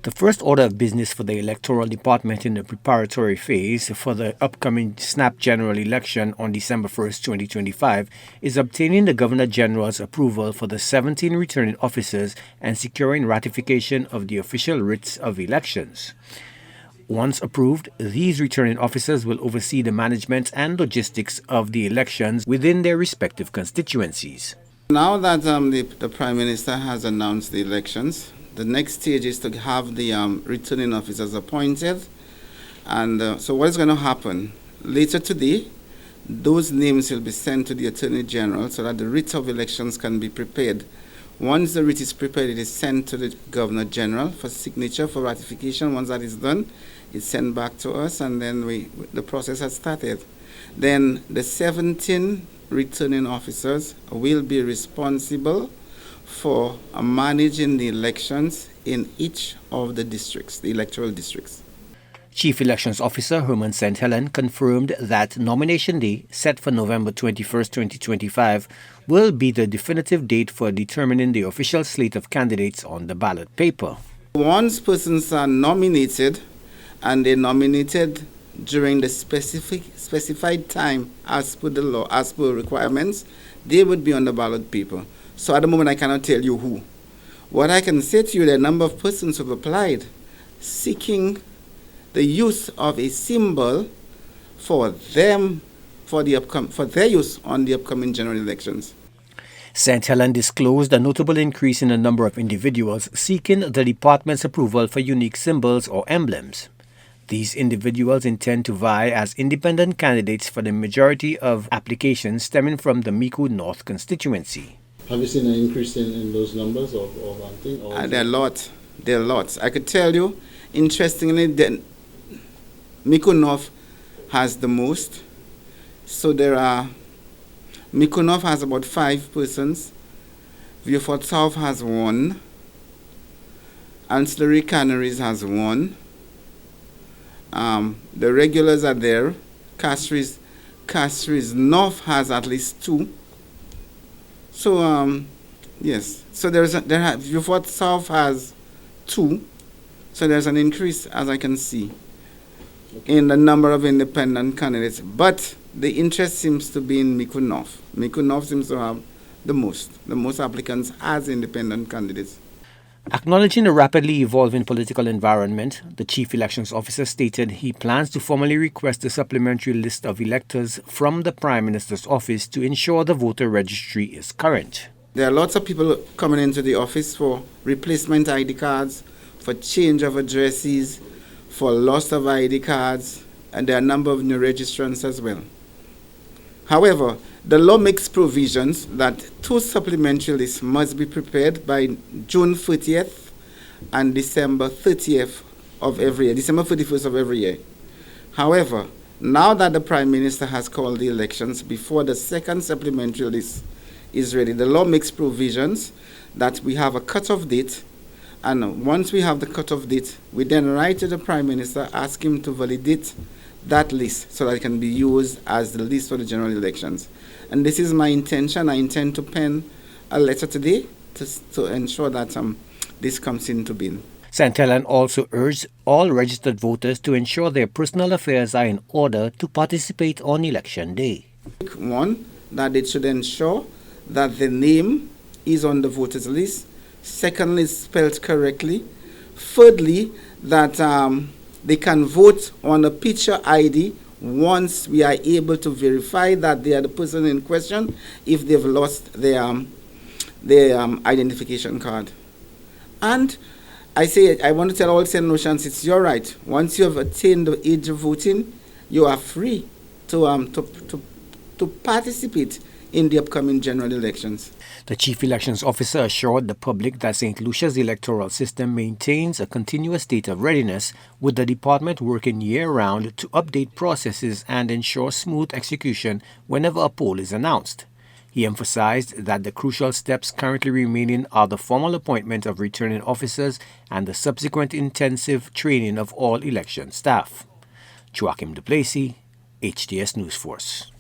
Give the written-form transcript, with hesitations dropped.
The first order of business for the Electoral Department in the preparatory phase for the upcoming snap general election on December 1st, 2025 is obtaining the Governor General's approval for the 17 returning officers and securing ratification of the official writs of elections. Once approved, these returning officers will oversee the management and logistics of the elections within their respective constituencies. Now that the Prime Minister has announced the elections, the next stage is to have the returning officers appointed. And so what is going to happen? Later today, those names will be sent to the Attorney General so that the writ of elections can be prepared. Once the writ is prepared, it is sent to the Governor General for signature, for ratification. Once that is done, it's sent back to us, and then the process has started. Then the 17 returning officers will be responsible for managing the elections in each of the districts, the electoral districts. Chief Elections Officer Herman St. Helen confirmed that nomination day, set for November 21st, 2025, will be the definitive date for determining the official slate of candidates on the ballot paper. Once persons are nominated, and they're nominated during the specified time as per the law, as per requirements, they would be on the ballot paper. So at the moment, I cannot tell you who. What I can say to you, the number of persons who have applied seeking the use of a symbol for them, for their use on the upcoming general elections. St. Helen disclosed a notable increase in the number of individuals seeking the department's approval for unique symbols or emblems. These individuals intend to vie as independent candidates for the majority of applications stemming from the Mico North constituency. Have you seen an increase in those numbers or one thing? There are lots. There are lots. I could tell you, interestingly, that Mico North has the most. So Mico North has about 5 persons. Vieux-Fort South has 1. Ancillary Canaries has 1. The regulars are there. Castries North has at least 2. So yes. So Vieux-Fort South has 2. So there's an increase, as I can see, in the number of independent candidates. But the interest seems to be in Mico North. Mico North seems to have the most applicants as independent candidates. Acknowledging the rapidly evolving political environment, the Chief Elections Officer stated he plans to formally request a supplementary list of electors from the Prime Minister's office to ensure the voter registry is current. There are lots of people coming into the office for replacement ID cards, for change of addresses, for loss of ID cards, and there are a number of new registrants as well. However, the law makes provisions that 2 supplementary lists must be prepared by June 30th and December 30th of every year, December 31st of every year. However, now that the Prime Minister has called the elections before the second supplementary list is ready, the law makes provisions that we have a cutoff date, and once we have the cutoff date, we then write to the Prime Minister, ask him to validate that list so that it can be used as the list for the general elections. And this is my intention. I intend to pen a letter today to ensure that this comes into being. St. Helen also urged all registered voters to ensure their personal affairs are in order to participate on election day. One, that it should ensure that the name is on the voters list. Secondly, spelled correctly. Thirdly, that they can vote on a picture ID once we are able to verify that they are the person in question if they've lost their identification card. And I want to tell all St. Lucians, it's your right. Once you have attained the age of voting, you are free to participate in the upcoming general elections. The Chief Elections Officer assured the public that St. Lucia's electoral system maintains a continuous state of readiness, with the department working year-round to update processes and ensure smooth execution whenever a poll is announced. He emphasized that the crucial steps currently remaining are the formal appointment of returning officers and the subsequent intensive training of all election staff. Joachim Duplessis, HTS News Force.